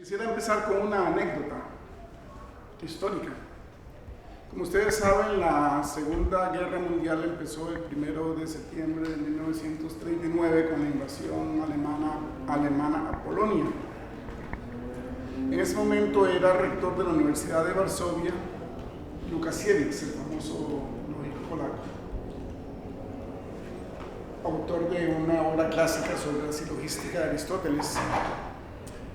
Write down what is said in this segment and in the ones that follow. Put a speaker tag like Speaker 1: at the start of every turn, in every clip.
Speaker 1: Quisiera empezar con una anécdota histórica. Como ustedes saben, la Segunda Guerra Mundial empezó el 1 de septiembre de 1939 con la invasión alemana a Polonia. En ese momento era rector de la Universidad de Varsovia, Łukasiewicz, el famoso lógico polaco, autor de una obra clásica sobre la silogística de Aristóteles.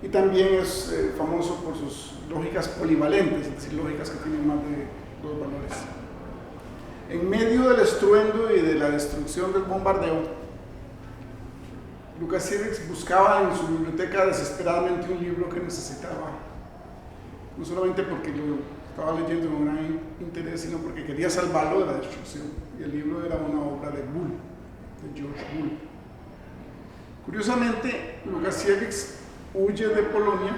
Speaker 1: Y también es famoso por sus lógicas polivalentes, es decir, lógicas que tienen más de dos valores. En medio del estruendo y de la destrucción del bombardeo, Łukasiewicz buscaba en su biblioteca desesperadamente un libro que necesitaba, no solamente porque lo estaba leyendo con gran interés, sino porque quería salvarlo de la destrucción. Y el libro era una obra de Boole, de George Boole. Curiosamente, Łukasiewicz huye de Polonia,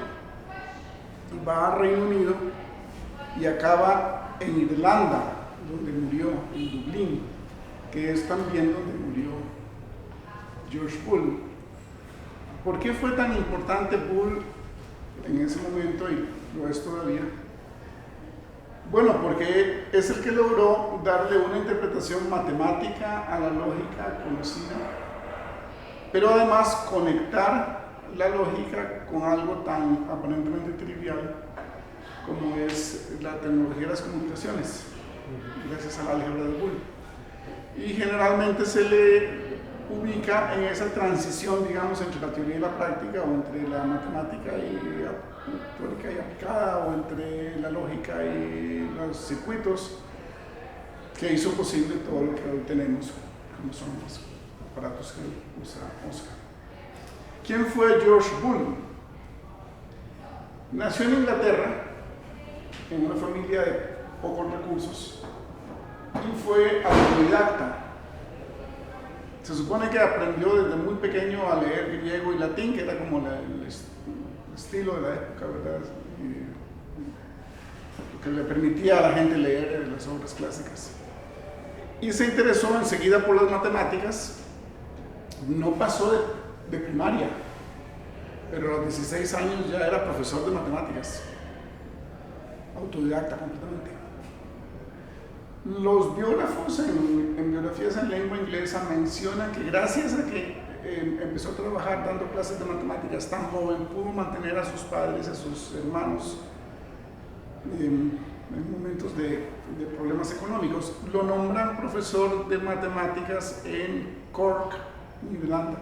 Speaker 1: va a Reino Unido y acaba en Irlanda, donde murió, en Dublín, que es también donde murió George Boole. ¿Por qué fue tan importante Boole en ese momento y lo es todavía? Bueno, porque es el que logró darle una interpretación matemática a la lógica conocida, pero además conectar la lógica con algo tan aparentemente trivial como es la tecnología de las comunicaciones, gracias a la álgebra de Boole. Y generalmente se le ubica en esa transición, digamos, entre la teoría y la práctica, o entre la matemática teórica y aplicada, o entre la lógica y los circuitos, que hizo posible todo lo que hoy tenemos, como son los aparatos que usa Oscar. ¿Quién fue George Boole? Nació en Inglaterra, en una familia de pocos recursos, y fue autodidacta. Se supone que aprendió desde muy pequeño a leer griego y latín, que era como el estilo de la época, ¿verdad? Lo que le permitía a la gente leer las obras clásicas. Y se interesó enseguida por las matemáticas. No pasó de primaria, pero a los 16 años ya era profesor de matemáticas, autodidacta completamente. Los biógrafos en biografías en lengua inglesa mencionan que gracias a que empezó a trabajar dando clases de matemáticas tan joven, pudo mantener a sus padres, a sus hermanos en momentos de problemas económicos. Lo nombran profesor de matemáticas en Cork, Irlanda.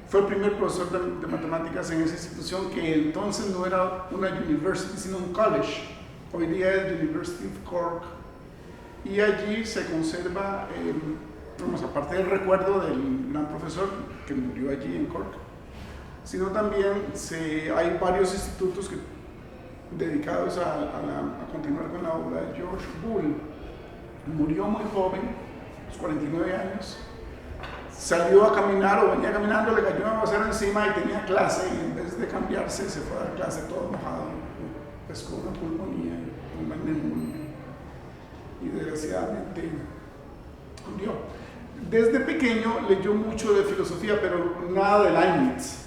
Speaker 1: Fue el primer profesor de matemáticas en esa institución, que entonces no era una university, sino un college. Hoy día es the University of Cork. Y allí se conserva, aparte del recuerdo del gran profesor que murió allí en Cork, sino también hay varios institutos dedicados a continuar con la obra de George Boole. Murió muy joven, a los 49 años. Salió a caminar o venía caminando, le cayó una aguacero encima y tenía clase, y en vez de cambiarse se fue a dar clase todo mojado, pescó una pulmonía y una neumonía, y desgraciadamente murió. Desde pequeño leyó mucho de filosofía, pero nada de Leibniz.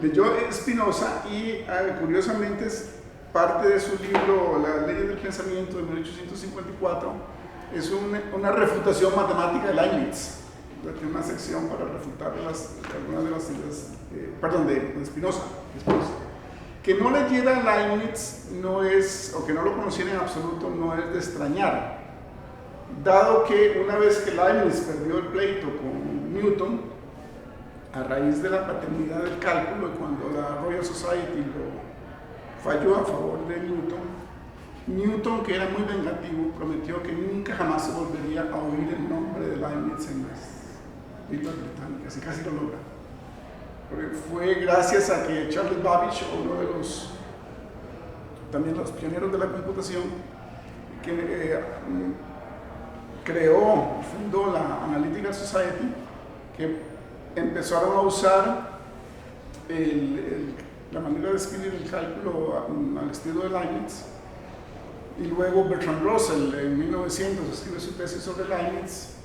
Speaker 1: Leyó Spinoza y curiosamente parte de su libro Las leyes del pensamiento de 1854 es una refutación matemática de Leibniz. Tiene una sección para refutar algunas de las ideas, de Spinoza. Que no leyera Leibniz no es, o que no lo conociera en absoluto, no es de extrañar, dado que una vez que Leibniz perdió el pleito con Newton, a raíz de la paternidad del cálculo, y cuando la Royal Society lo falló a favor de Newton, que era muy vengativo, prometió que nunca jamás se volvería a oír el nombre de Leibniz en las Islas Británicas, y casi lo logra. Porque fue gracias a que Charles Babbage, uno de los pioneros de la computación, que fundó la Analytical Society, que empezaron a usar la manera de escribir el cálculo al estilo de Leibniz. Y luego Bertrand Russell en 1900 escribe su tesis sobre Leibniz,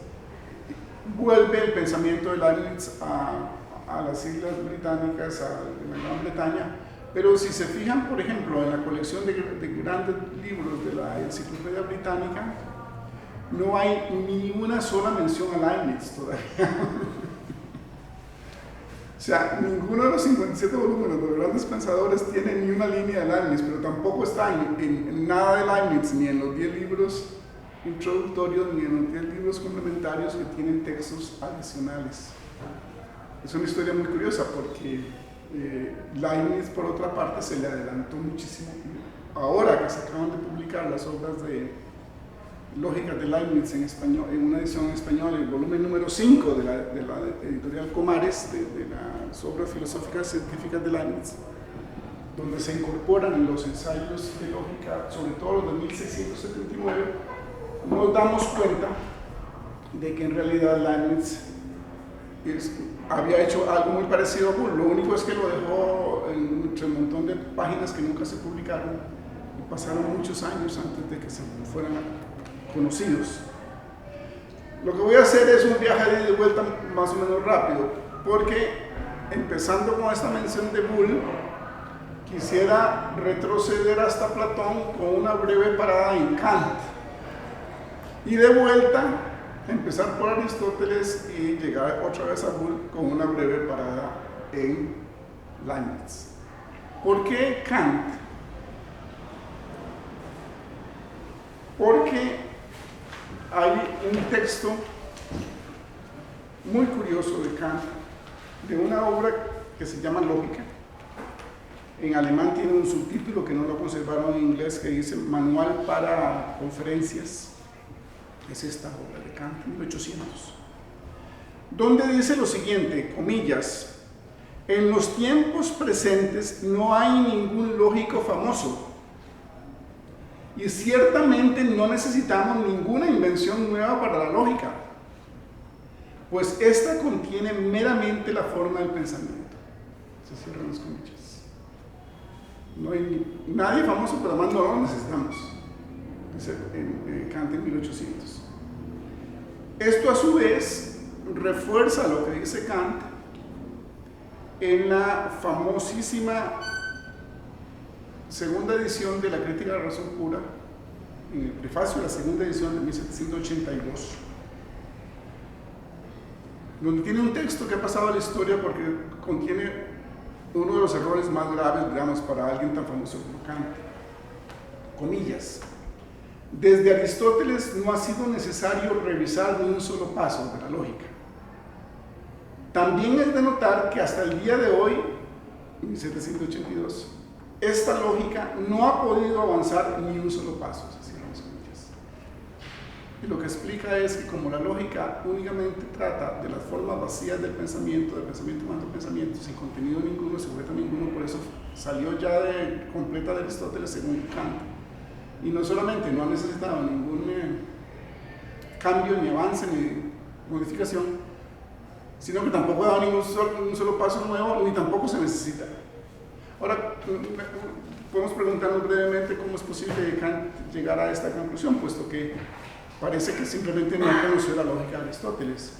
Speaker 1: vuelve el pensamiento de Leibniz a a las Islas Británicas, a la Gran Bretaña, pero si se fijan, por ejemplo, en la colección de grandes libros de la Enciclopedia Británica, no hay ni una sola mención a Leibniz todavía. O sea, ninguno de los 57 volúmenes de los grandes pensadores tiene ni una línea de Leibniz, pero tampoco está en nada de Leibniz, ni en los 10 libros introductorios, ni en los 10 libros complementarios que tienen textos adicionales. Es una historia muy curiosa porque Leibniz, por otra parte, se le adelantó muchísimo. Ahora que se acaban de publicar las obras de lógicas de Leibniz en español, en una edición en español, el volumen número 5 de la editorial Comares, de las obras filosóficas científicas de Leibniz, donde se incorporan los ensayos de lógica, sobre todo los de 1679, nos damos cuenta de que en realidad Leibniz había hecho algo muy parecido a Boole. Lo único es que lo dejó entre un montón de páginas que nunca se publicaron y pasaron muchos años antes de que se fueran conocidos. Lo que voy a hacer es un viaje de vuelta más o menos rápido, porque empezando con esta mención de Boole, quisiera retroceder hasta Platón con una breve parada en Kant y de vuelta empezar por Aristóteles y llegar otra vez a Boole con una breve parada en Leibniz. ¿Por qué Kant? Porque hay un texto muy curioso de Kant, de una obra que se llama Lógica. En alemán tiene un subtítulo que no lo conservaron en inglés, que dice Manual para conferencias. Es esta obra de Kant, 1800, donde dice lo siguiente, comillas: en los tiempos presentes no hay ningún lógico famoso, y ciertamente no necesitamos ninguna invención nueva para la lógica, pues esta contiene meramente la forma del pensamiento. Se cierran las comillas. No hay nadie famoso, pero además no lo necesitamos, dice Kant en 1800. Esto a su vez refuerza lo que dice Kant en la famosísima segunda edición de la Crítica de la Razón Pura, en el prefacio de la segunda edición de 1782, donde tiene un texto que ha pasado a la historia porque contiene uno de los errores más graves, digamos, para alguien tan famoso como Kant. Comillas: desde Aristóteles no ha sido necesario revisar de un solo paso de la lógica. También es de notar que hasta el día de hoy, 1782, esta lógica no ha podido avanzar ni un solo paso. Y lo que explica es que como la lógica únicamente trata de las formas vacías del pensamiento cuanto pensamiento, sin contenido ninguno, sujeto ninguno, por eso salió ya completa de Aristóteles según Kant. Y no solamente no ha necesitado ningún cambio, ni avance, ni modificación, sino que tampoco ha dado ningún solo paso nuevo, ni tampoco se necesita. Ahora, podemos preguntarnos brevemente cómo es posible que Kant llegara a esta conclusión, puesto que parece que simplemente no conoció la lógica de Aristóteles.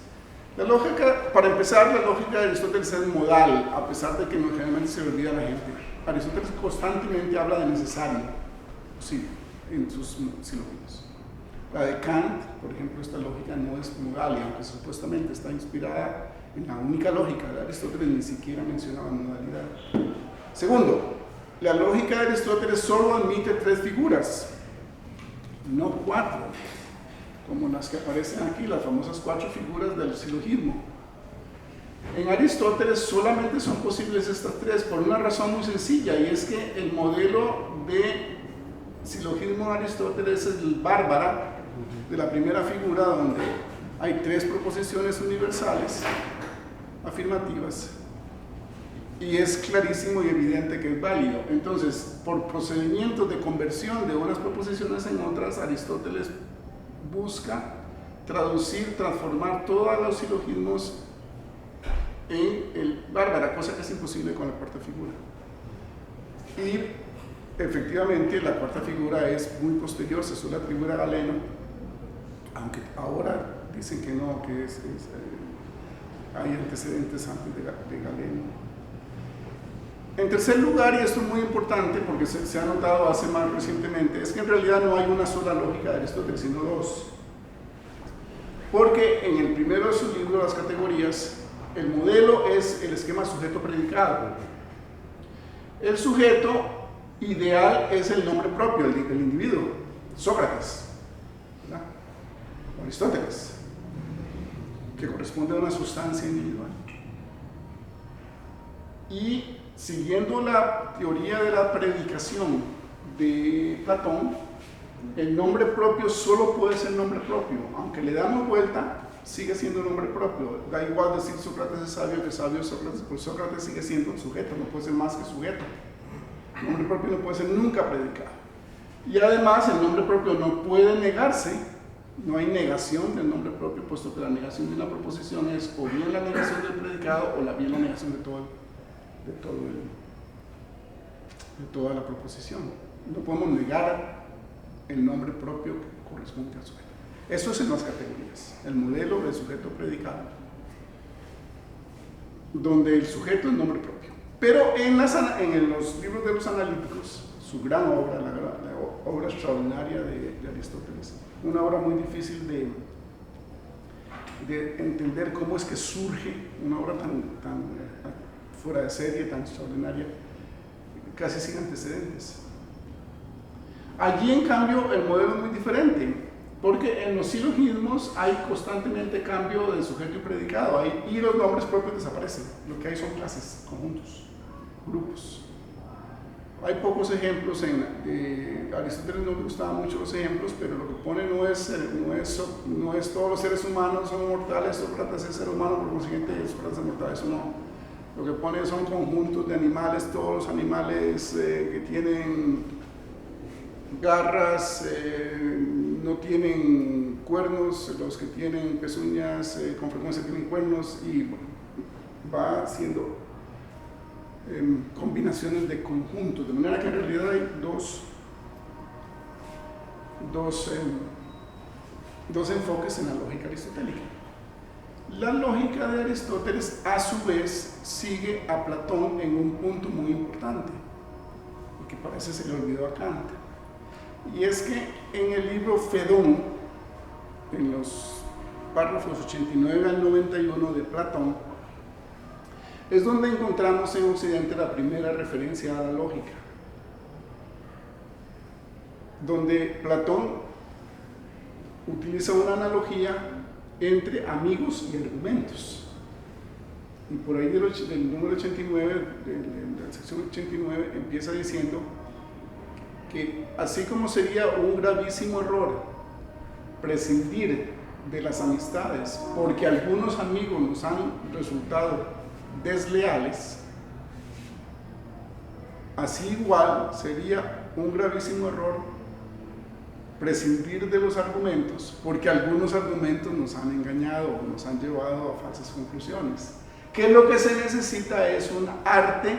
Speaker 1: La lógica, para empezar, la lógica de Aristóteles es modal, a pesar de que generalmente se olvida a la gente. Aristóteles constantemente habla de necesario, sí, en sus silógicos. La de Kant, por ejemplo, esta lógica no es modal, y aunque supuestamente está inspirada en la única lógica de Aristóteles, ni siquiera mencionaba modalidad. Segundo, la lógica de Aristóteles solo admite 3 figuras, no 4, como las que aparecen aquí, las famosas 4 figuras del silogismo. En Aristóteles solamente son posibles estas 3 por una razón muy sencilla, y es que el modelo de silogismo de Aristóteles es el bárbara de la primera figura, donde hay 3 proposiciones universales afirmativas, y es clarísimo y evidente que es válido. Entonces, por procedimientos de conversión de unas proposiciones en otras, Aristóteles busca traducir, transformar todos los silogismos en el bárbara, cosa que es imposible con la cuarta figura. Y efectivamente la cuarta figura es muy posterior, se suele atribuir a Galeno, aunque ahora dicen que no, que hay antecedentes antes de Galeno. En tercer lugar, y esto es muy importante porque se ha notado hace más recientemente, es que en realidad no hay una sola lógica de Aristóteles, sino dos. Porque en el primero de sus libros, Las Categorías, el modelo es el esquema sujeto-predicado. El sujeto ideal es el nombre propio, el individuo, Sócrates, ¿verdad? O Aristóteles, que corresponde a una sustancia individual. Y siguiendo la teoría de la predicación de Platón, el nombre propio solo puede ser nombre propio. Aunque le damos vuelta, sigue siendo nombre propio. Da igual decir Sócrates es sabio que sabio es Sócrates, pues Sócrates sigue siendo un sujeto, no puede ser más que sujeto. El nombre propio no puede ser nunca predicado. Y además el nombre propio no puede negarse, no hay negación del nombre propio, puesto que la negación de una proposición es o bien la negación del predicado o bien la negación de toda la proposición. No podemos negar el nombre propio que corresponde al sujeto. Eso es en las categorías, el modelo del sujeto predicado, donde el sujeto es nombre propio. Pero en los libros de los analíticos, su gran obra, la obra extraordinaria de Aristóteles, una obra muy difícil de entender cómo es que surge, una obra tan fuera de serie, tan extraordinaria, casi sin antecedentes. Allí, en cambio, el modelo es muy diferente, porque en los silogismos hay constantemente cambio de sujeto y predicado, y los nombres propios desaparecen. Lo que hay son clases, conjuntos, grupos. Hay pocos ejemplos, a Aristóteles no le gustaban mucho los ejemplos, pero lo que pone no es todos los seres humanos son mortales, Sócrates es ser humano, por consiguiente Sócrates es mortal, eso no. Lo que pone son conjuntos de animales, todos los animales que tienen garras, no tienen cuernos, los que tienen pezuñas con frecuencia tienen cuernos, y bueno, va haciendo combinaciones de conjuntos, de manera que en realidad hay dos enfoques en la lógica aristotélica. La lógica de Aristóteles, a su vez, sigue a Platón en un punto muy importante, y que parece se le olvidó a Kant. Y es que en el libro Fedón, en los párrafos 89 al 91 de Platón, es donde encontramos en Occidente la primera referencia a la lógica, donde Platón utiliza una analogía entre amigos y argumentos. Y por ahí del número 89, de la sección 89, empieza diciendo que así como sería un gravísimo error prescindir de las amistades porque algunos amigos nos han resultado desleales, así igual sería un gravísimo error prescindir de los argumentos porque algunos argumentos nos han engañado o nos han llevado a falsas conclusiones. Que lo que se necesita es un arte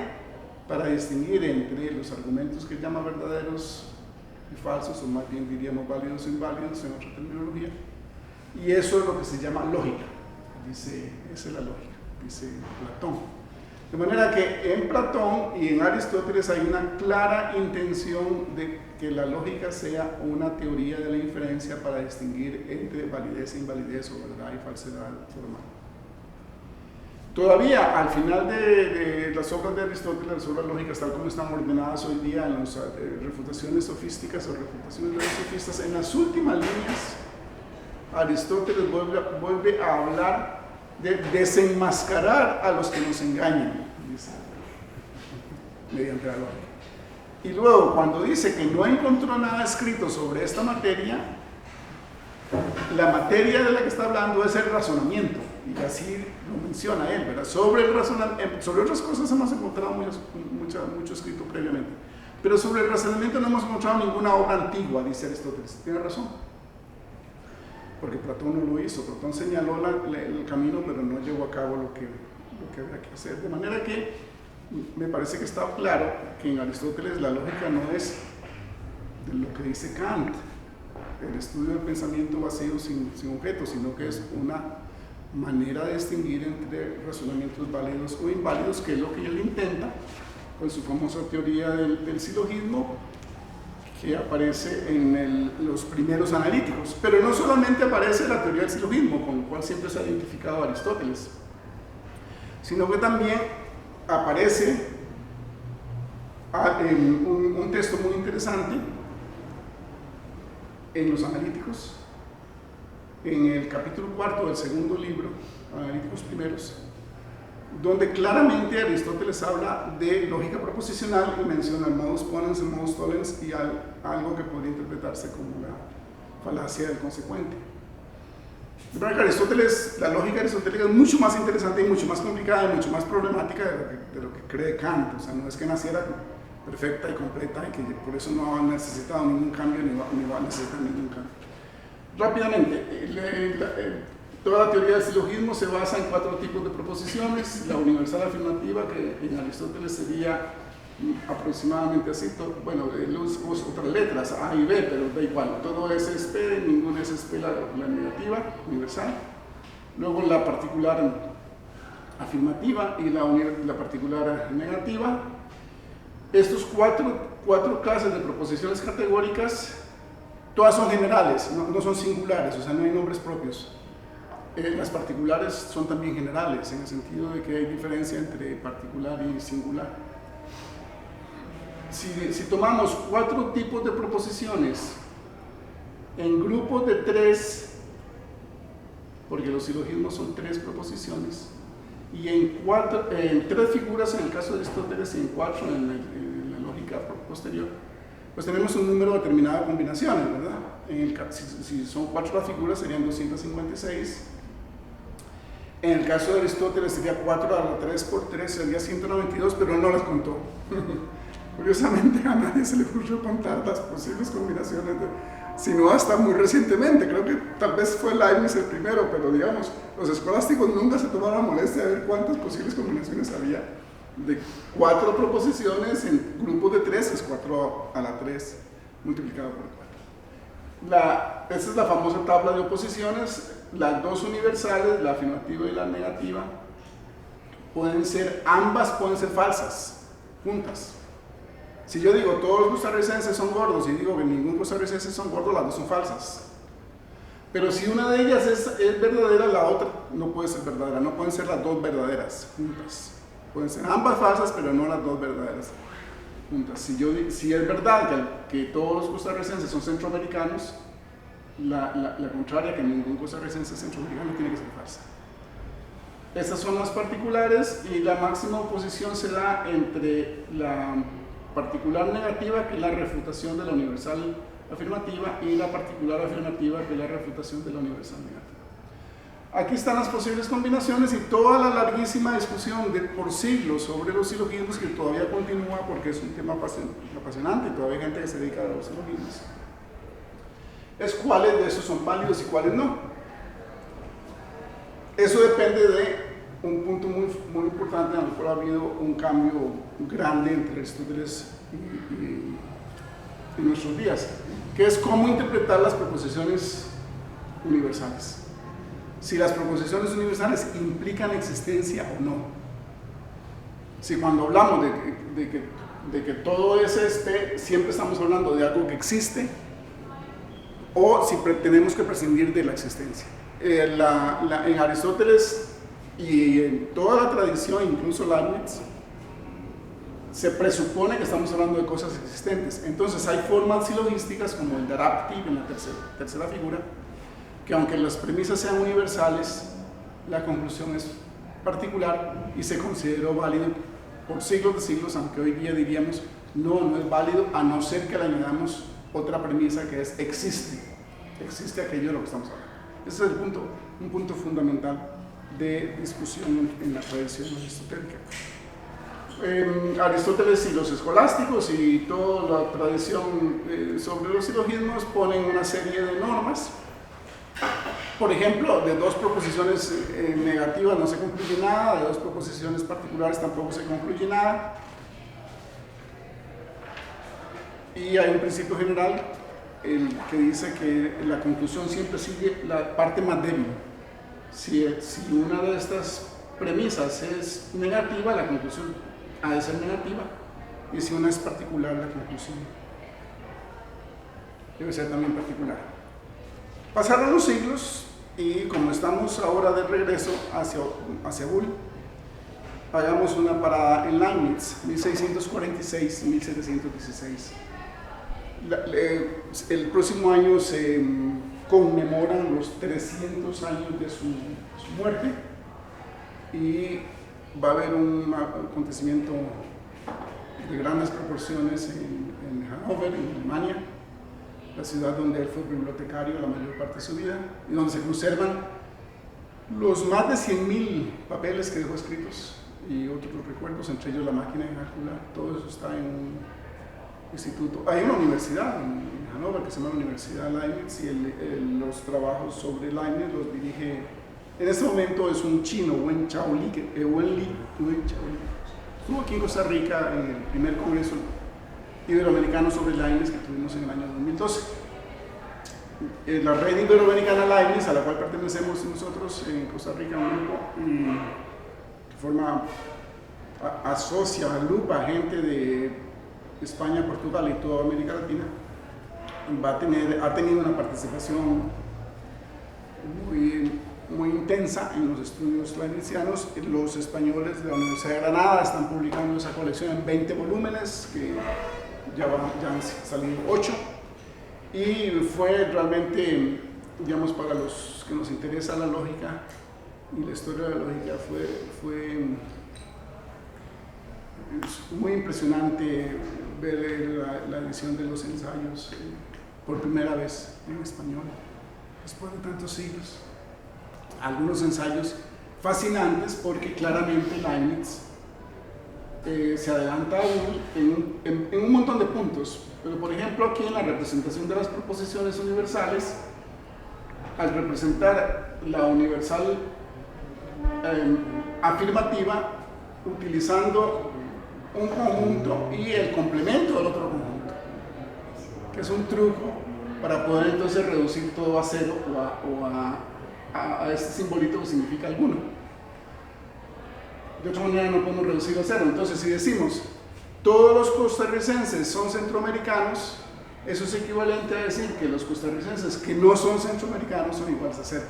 Speaker 1: para distinguir entre los argumentos que llama verdaderos y falsos, o más bien diríamos válidos e inválidos en otra terminología, y eso es lo que se llama lógica. Esa es la lógica, dice Platón. De manera que en Platón y en Aristóteles hay una clara intención de que la lógica sea una teoría de la inferencia para distinguir entre validez e invalidez, o verdad y falsedad formal. Todavía al final de las obras de Aristóteles, las obras lógicas tal como están ordenadas hoy día en las refutaciones sofísticas o refutaciones de los sofistas, en las últimas líneas Aristóteles vuelve a hablar de desenmascarar a los que nos engañan, dice, mediante la lógica. Y luego, cuando dice que no encontró nada escrito sobre esta materia, la materia de la que está hablando es el razonamiento, y así lo menciona él, ¿verdad? Sobre otras cosas hemos encontrado mucho escrito previamente, pero sobre el razonamiento no hemos encontrado ninguna obra antigua, dice Aristóteles. Tiene razón, porque Platón no lo hizo. Platón señaló el camino, pero no llevó a cabo lo que había que hacer. De manera que me parece que está claro que en Aristóteles la lógica no es de lo que dice Kant, el estudio del pensamiento vacío sin objeto, sino que es una manera de distinguir entre razonamientos válidos o inválidos, que es lo que él intenta con su famosa teoría del silogismo, que aparece en los primeros analíticos. Pero no solamente aparece la teoría del silogismo, con la cual siempre se ha identificado Aristóteles, sino que también aparece un texto muy interesante en los analíticos, en el capítulo 4 del segundo libro, Analíticos Primeros, donde claramente Aristóteles habla de lógica proposicional y menciona el modus ponens, el modus tollens y algo que podría interpretarse como la falacia del consecuente. De verdad que Aristóteles, la lógica aristotélica es mucho más interesante y mucho más complicada y mucho más problemática de lo que cree Kant. O sea, no es que naciera perfecta y completa y que por eso no ha necesitado ningún cambio ni va a necesitar ningún cambio. Rápidamente, toda la teoría del silogismo se basa en 4 tipos de proposiciones. La universal afirmativa, que en Aristóteles sería aproximadamente así, bueno, él usa otras letras, A y B, pero da igual, todo S es P, ninguna S es P, la negativa, universal. Luego la particular afirmativa y la particular negativa. Estos cuatro clases de proposiciones categóricas, todas son generales, no son singulares, o sea, no hay nombres propios. Las particulares son también generales, en el sentido de que hay diferencia entre particular y singular. Si tomamos 4 tipos de proposiciones en grupos de 3, porque los silogismos son 3 proposiciones, y en 3 figuras en el caso de Aristóteles y en 4 en la lógica posterior, pues tenemos un número determinado de combinaciones, ¿verdad? Si son 4 las figuras serían 256. En el caso de Aristóteles sería 4 a la 3 por 3, sería 192, pero no las contó. Curiosamente a nadie se le ocurrió contar las posibles combinaciones, sino hasta muy recientemente. Creo que tal vez fue Leibniz el primero, pero digamos, los escolásticos nunca se tomaron la molestia de ver cuántas posibles combinaciones había. De 4 proposiciones en grupos de 3 es 4 a la 3 multiplicado por 4. Esta es la famosa tabla de oposiciones. Las 2 universales, la afirmativa y la negativa, ambas pueden ser falsas, juntas. Si yo digo todos los costarricenses son gordos y digo que ningún costarricense son gordos, las 2 son falsas. Pero si una de ellas es verdadera, la otra no puede ser verdadera, no pueden ser las 2 verdaderas juntas. Pueden ser ambas falsas, pero no las 2 verdaderas juntas. Si es verdad que todos los costarricenses son centroamericanos, la contraria, que ningún costarricense centroamericano, tiene que ser falsa. Estas son las particulares, y la máxima oposición se da entre la particular negativa, que es la refutación de la universal afirmativa, y la particular afirmativa, que es la refutación de la universal negativa. Aquí están las posibles combinaciones y toda la larguísima discusión por siglos sobre los silogismos, que todavía continúa porque es un tema apasionante y todavía hay gente que se dedica a los silogismos. Es cuáles de esos son válidos y cuáles no. Eso depende de un punto muy, muy importante en el cual ha habido un cambio grande entre Aristóteles y nuestros días, que es cómo interpretar las proposiciones universales. Si las proposiciones universales implican existencia o no. Si cuando hablamos de que todo es siempre estamos hablando de algo que existe, o si tenemos que prescindir de la existencia. En Aristóteles y en toda la tradición, incluso Leibniz, se presupone que estamos hablando de cosas existentes. Entonces hay formas silogísticas como el daraptive en la tercera figura, que aunque las premisas sean universales, la conclusión es particular y se consideró válido por siglos de siglos, aunque hoy día diríamos no es válido, a no ser que le añadamos otra premisa, que es existe aquello de lo que estamos hablando. Ese es un punto fundamental de discusión en la tradición aristotélica. Aristóteles y los escolásticos y toda la tradición sobre los silogismos ponen una serie de normas. Por ejemplo, de 2 proposiciones negativas no se concluye nada, de 2 proposiciones particulares tampoco se concluye nada. Y hay un principio general que dice que la conclusión siempre sigue la parte más débil. Si una de estas premisas es negativa, la conclusión ha de ser negativa, y si una es particular, la conclusión debe ser también particular. Pasaron los siglos y como estamos ahora de regreso hacia Bull, hagamos una parada en Leibniz, 1646 y 1716. El próximo año se conmemoran los 300 años de su muerte y va a haber un acontecimiento de grandes proporciones en Hannover, en Alemania, la ciudad donde él fue bibliotecario la mayor parte de su vida y donde se conservan los más de 100.000 papeles que dejó escritos y otros recuerdos, entre ellos la máquina de calcular. Todo eso está en un instituto. Hay una universidad en Hannover que se llama la Universidad Leibniz y los trabajos sobre Leibniz los dirige, en este momento es un chino, Wen Chaoli, estuvo aquí en Costa Rica en el primer congreso iberoamericano sobre Leibniz que tuvimos en el año 2012. La red iberoamericana Leibniz, a la cual pertenecemos nosotros en Costa Rica, un grupo, y asocia, agrupa gente de España, Portugal y toda América Latina, ha tenido una participación muy intensa en los estudios leibnizianos. Los españoles de la Universidad de Granada están publicando esa colección en 20 volúmenes, que ya han salido 8, y fue realmente, digamos, para los que nos interesa la lógica y la historia de la lógica, fue muy impresionante ver la edición de los ensayos por primera vez en español, después de tantos siglos. Algunos ensayos fascinantes porque claramente Leibniz se adelanta en un montón de puntos, pero por ejemplo aquí en la representación de las proposiciones universales, al representar la universal afirmativa utilizando un conjunto y el complemento del otro conjunto, que es un truco para poder entonces reducir todo a cero o a este simbolito que significa alguno. De otra manera no podemos reducirlo a cero. Entonces si decimos todos los costarricenses son centroamericanos, eso es equivalente a decir que los costarricenses que no son centroamericanos son iguales a cero.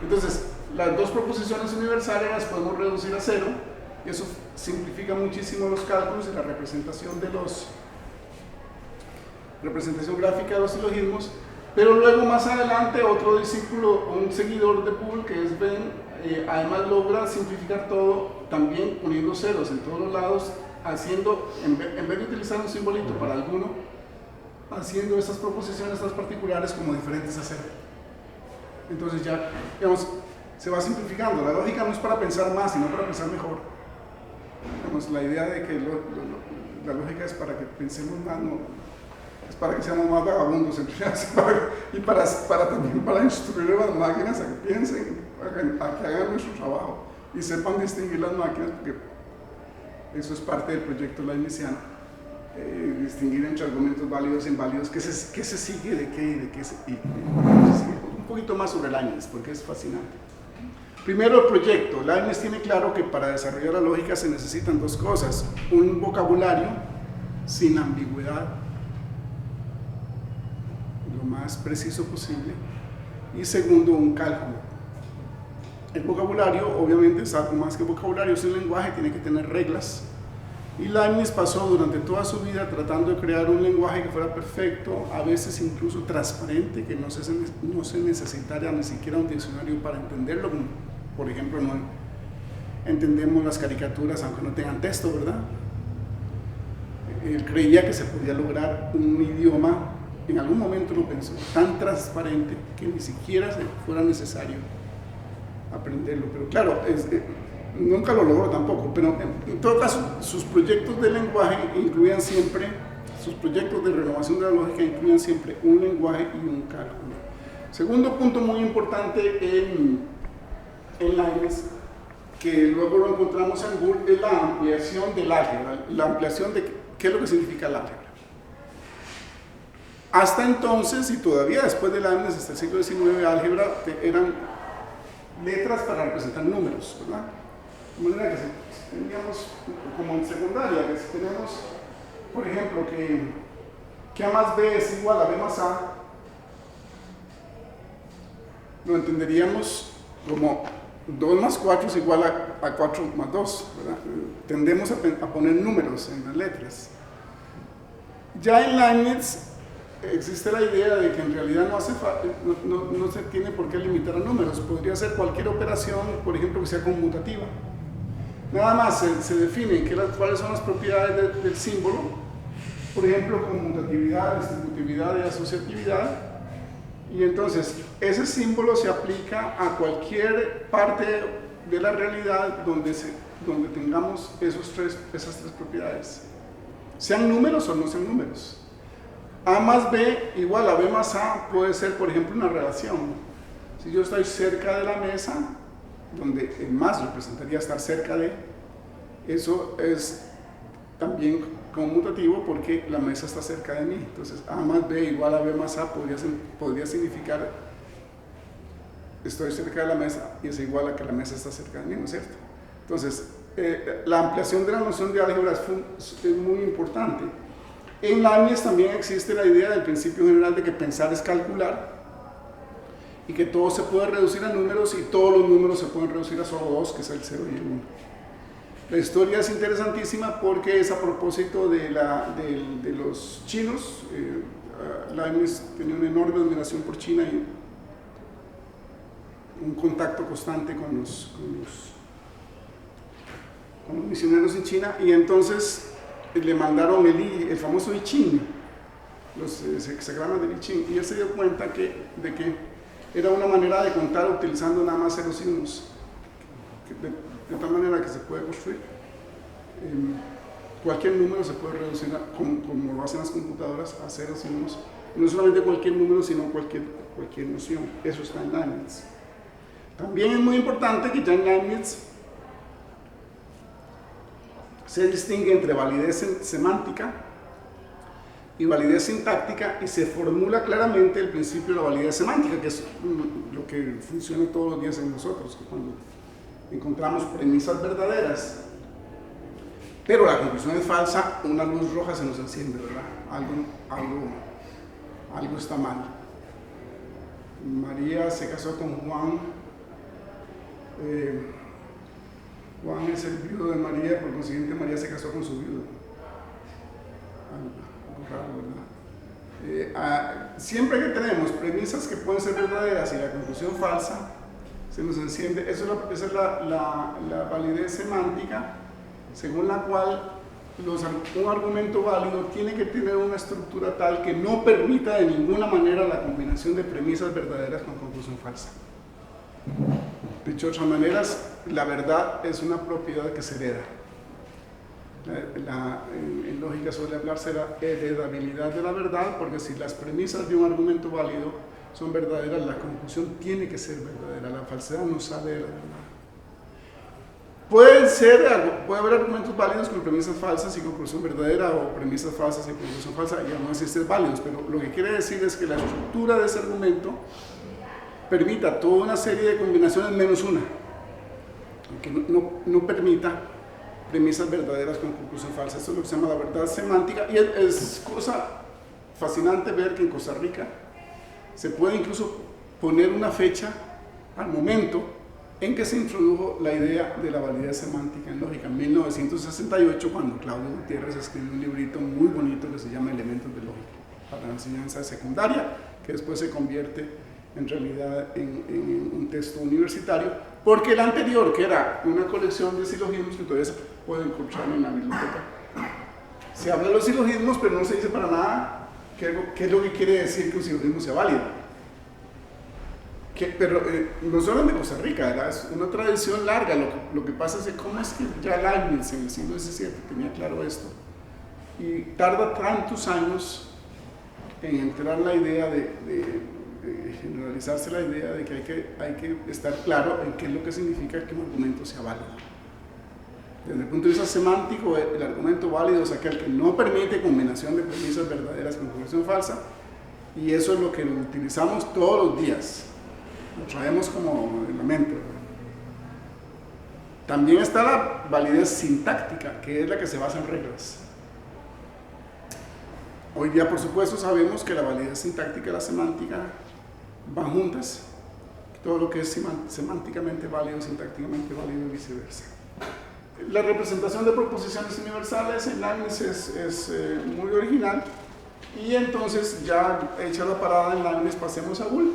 Speaker 1: Entonces las dos proposiciones universales las podemos reducir a cero y eso simplifica muchísimo los cálculos y la representación gráfica de los silogismos. Pero luego más adelante otro discípulo, un seguidor de Boole, que es Ben, además logra simplificar todo también poniendo ceros en todos los lados, haciendo, en vez de utilizar un simbolito para alguno, haciendo estas proposiciones, estas particulares, como diferentes a cero. Entonces ya, digamos, se va simplificando. La lógica no es para pensar más, sino para pensar mejor. Digamos, la idea de que la lógica es para que pensemos más, no, es para que seamos más vagabundos en realidad, y también para instruir a las máquinas a que piensen, a que hagan nuestro trabajo y sepan distinguir las máquinas, porque eso es parte del proyecto leibniziano, distinguir entre argumentos válidos e inválidos, qué se sigue de qué y de qué se sigue. Un poquito más sobre Leibniz, porque es fascinante. Primero, el proyecto. Leibniz tiene claro que para desarrollar la lógica se necesitan dos cosas: un vocabulario sin ambigüedad, lo más preciso posible, y segundo, un cálculo. El vocabulario obviamente es algo más que vocabulario, es un lenguaje, tiene que tener reglas, y Leibniz pasó durante toda su vida tratando de crear un lenguaje que fuera perfecto, a veces incluso transparente, que no se necesitara ni siquiera un diccionario para entenderlo, como por ejemplo no entendemos las caricaturas aunque no tengan texto, ¿verdad? Él creía que se podía lograr un idioma, en algún momento lo pensó, tan transparente que ni siquiera fuera necesario aprenderlo, pero claro, nunca lo logró tampoco, pero en todo caso sus proyectos de lenguaje incluían siempre, sus proyectos de renovación de la lógica incluían siempre un lenguaje y un cálculo. Segundo punto muy importante en Leibniz, que luego lo encontramos en Boole, es la ampliación del álgebra, la ampliación de qué es lo que significa el álgebra. Hasta entonces, y todavía después de Leibniz, hasta el siglo XIX, álgebra eran letras para representar números, ¿verdad? De manera que si teníamos, como en secundaria, que si tenemos, por ejemplo, que A más B es igual a B más A, lo entenderíamos como 2 más 4 es igual a 4 más 2, ¿verdad? Tendemos a poner números en las letras. Ya en Leibniz existe la idea de que en realidad no se tiene por qué limitar a números, podría ser cualquier operación, por ejemplo, que sea conmutativa. Nada más se define cuáles son las propiedades del símbolo, por ejemplo, conmutatividad, distributividad y asociatividad, y entonces ese símbolo se aplica a cualquier parte de la realidad donde tengamos esas tres propiedades, sean números o no sean números. A más B igual a B más A puede ser, por ejemplo, una relación. Si yo estoy cerca de la mesa, donde el más representaría estar cerca de, eso es también conmutativo porque la mesa está cerca de mí. Entonces, A más B igual a B más A podría significar estoy cerca de la mesa y es igual a que la mesa está cerca de mí, ¿no es cierto? Entonces, la ampliación de la noción de álgebra es muy importante. En Leibniz también existe la idea del principio general de que pensar es calcular y que todo se puede reducir a números y todos los números se pueden reducir a solo dos, que es el 0 y el 1. La historia es interesantísima porque es a propósito de los chinos. Leibniz tenía una enorme admiración por China y un contacto constante con los misioneros en China, y entonces le mandaron el famoso I Ching, los hexagramas del I Ching, y él se dio cuenta de que era una manera de contar utilizando nada más ceros y unos, de tal manera que se puede construir. Cualquier número se puede reducir, como lo hacen las computadoras, a ceros y unos. Y no solamente cualquier número, sino cualquier noción. Eso está en Leibniz. También es muy importante que ya en Leibniz se distingue entre validez semántica y validez sintáctica, y se formula claramente el principio de la validez semántica, que es lo que funciona todos los días en nosotros, que cuando encontramos premisas verdaderas, pero la conclusión es falsa, una luz roja se nos enciende, ¿verdad? Algo está mal. María se casó con Juan. Juan es el viudo de María, por consiguiente María se casó con su viudo. Algo raro, ¿verdad? Siempre que tenemos premisas que pueden ser verdaderas y la conclusión falsa, se nos enciende. Esa es la validez semántica, según la cual un argumento válido tiene que tener una estructura tal que no permita de ninguna manera la combinación de premisas verdaderas con conclusión falsa. Dicho de otras maneras, la verdad es una propiedad que se hereda. En lógica suele hablarse de la heredabilidad de la verdad, porque si las premisas de un argumento válido son verdaderas, la conclusión tiene que ser verdadera. La falsedad no sale de la verdad. Puede haber argumentos válidos con premisas falsas y conclusión verdadera, o premisas falsas y conclusión falsa, y aún así ser válidos, pero lo que quiere decir es que la estructura de ese argumento permita toda una serie de combinaciones menos una, que no permita premisas verdaderas con conclusión falsa. Esto es lo que se llama la verdad semántica, y es cosa fascinante ver que en Costa Rica se puede incluso poner una fecha al momento en que se introdujo la idea de la validez semántica en lógica, en 1968, cuando Claudio Gutiérrez escribió un librito muy bonito que se llama Elementos de Lógica para la enseñanza secundaria, que después se convierte en realidad en un texto universitario, porque el anterior, que era una colección de silogismos que todavía se puede encontrar en la biblioteca, se habla de los silogismos, pero no se dice para nada qué es lo que quiere decir que un silogismo sea válido. Pero no solo de Costa Rica, ¿verdad? Es una tradición larga. Lo que pasa es que cómo es que ya Leibniz en el siglo XVII tenía claro esto, y tarda tantos años en entrar la idea de generalizarse la idea de que hay que estar claro en qué es lo que significa que un argumento sea válido. Desde el punto de vista semántico, el argumento válido es aquel que no permite combinación de premisas verdaderas con conclusión falsa, Y eso es lo que utilizamos todos los días. Lo traemos como en la mente. También está la validez sintáctica, que es la que se basa en reglas. Hoy día, por supuesto, sabemos que la validez sintáctica y la semántica van juntas. Todo lo que es semánticamente válido, sintácticamente válido y viceversa. La representación de proposiciones universales en Leibniz es muy original. Y entonces, ya hecha la parada en Leibniz, pasemos a Boole.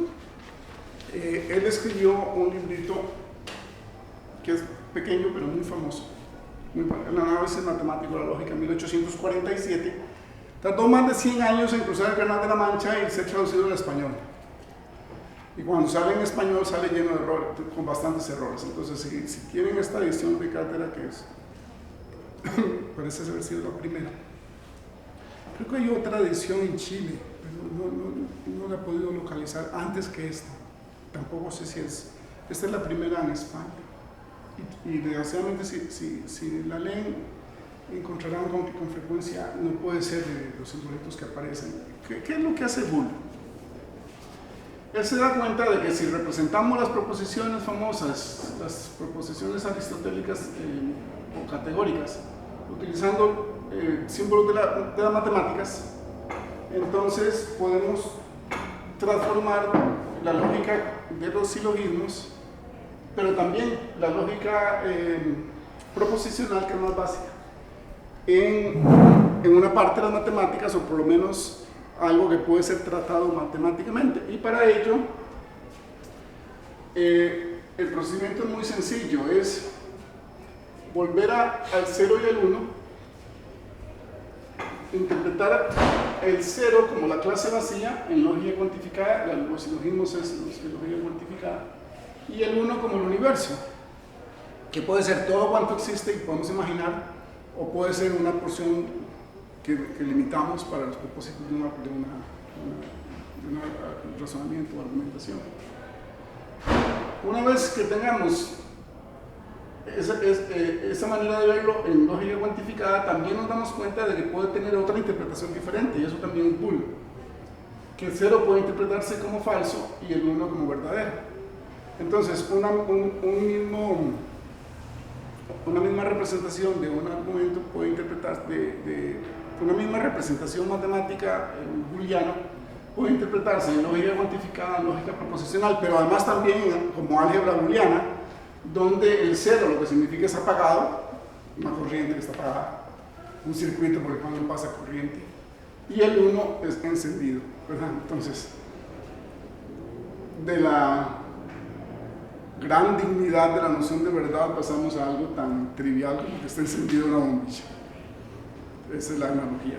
Speaker 1: Él escribió un librito que es pequeño pero muy famoso, el análisis matemático de la lógica, en 1847. Tardó más de 100 años en cruzar el Canal de la Mancha y ser traducido al español. Y cuando sale en español sale lleno de errores, con bastantes errores. Entonces, si quieren esta edición de cátedra, que es parece haber sido la primera. Creo que hay otra edición en Chile, pero no la he podido localizar antes que esta. Tampoco sé si es. Esta es la primera en España. Y desgraciadamente, si la leen, encontrarán con que con frecuencia no puede ser de los simbolitos que aparecen. ¿Qué es lo que hace Boole? Él se da cuenta de que si representamos las proposiciones famosas, las proposiciones aristotélicas o categóricas, utilizando símbolos de las matemáticas, entonces podemos transformar la lógica de los silogismos, pero también la lógica proposicional, que es más básica, en una parte de las matemáticas, o por lo menos algo que puede ser tratado matemáticamente. Y para ello, el procedimiento es muy sencillo, es volver al 0 y al 1, interpretar el 0 como la clase vacía en lógica cuantificada, los silogismos es lógica cuantificada, y el 1 como el universo, que puede ser todo cuanto existe y podemos imaginar, o puede ser una porción que limitamos para los propósitos de un razonamiento o argumentación. Una vez que tengamos esa manera de verlo en lógica cuantificada, también nos damos cuenta de que puede tener otra interpretación diferente, y eso también es Boole, que el 0 puede interpretarse como falso y el 1 como verdadero. Entonces, una misma representación de un argumento puede interpretarse una misma representación matemática booleana puede interpretarse en lógica cuantificada, en lógica proposicional, pero además también como álgebra booleana, donde el 0 lo que significa es apagado, una corriente que está apagada, un circuito por el cual no pasa corriente, y el 1 es encendido, ¿verdad? Entonces, de la gran dignidad de la noción de verdad pasamos a algo tan trivial como que está encendida una bombilla. Esa es la analogía.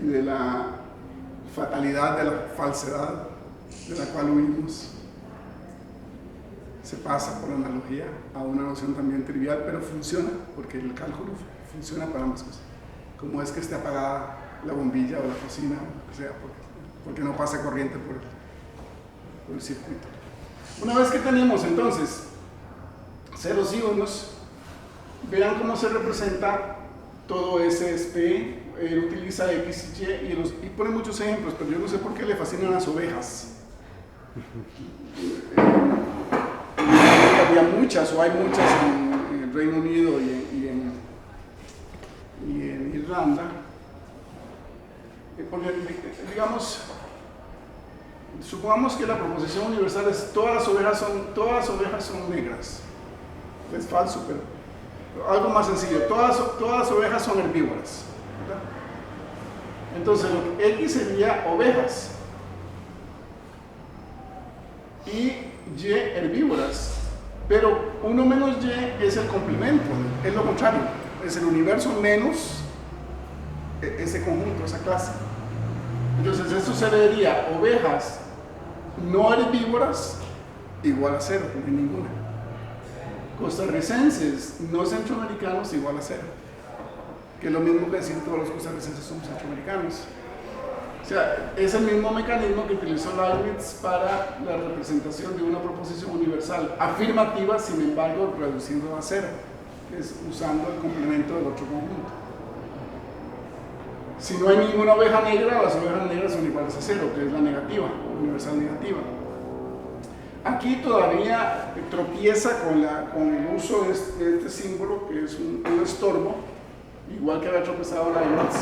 Speaker 1: Y de la fatalidad de la falsedad de la cual huimos, se pasa por la analogía a una noción también trivial, pero funciona, porque el cálculo funciona para ambas cosas. Como es que esté apagada la bombilla o la cocina, o lo que sea, porque no pasa corriente por el circuito. Una vez que tenemos entonces ceros y unos, vean cómo se representa todo ese P. Él utiliza X y Y pone muchos ejemplos, pero yo no sé por qué le fascinan las ovejas. Había muchas, o hay muchas en el Reino Unido y en Irlanda. Porque, digamos, supongamos que la proposición universal es todas las ovejas son negras. Es falso, pero algo más sencillo, todas las ovejas son herbívoras, ¿verdad? Entonces, X sería ovejas y Y herbívoras, pero 1 menos Y es el complemento, es lo contrario, es el universo menos ese conjunto, esa clase. Entonces, eso se vería ovejas no herbívoras igual a 0, no hay ninguna. Costarricenses no centroamericanos igual a 0, que es lo mismo que decir todos los costarricenses son centroamericanos. O sea, es el mismo mecanismo que utilizó Leibniz para la representación de una proposición universal afirmativa, sin embargo reduciendo a 0, que es usando el complemento del otro conjunto. Si no hay ninguna oveja negra, las ovejas negras son iguales a 0, que es la negativa, universal negativa. Aquí todavía tropieza con el uso de este símbolo, que es un estorbo, igual que había tropezado Leibniz,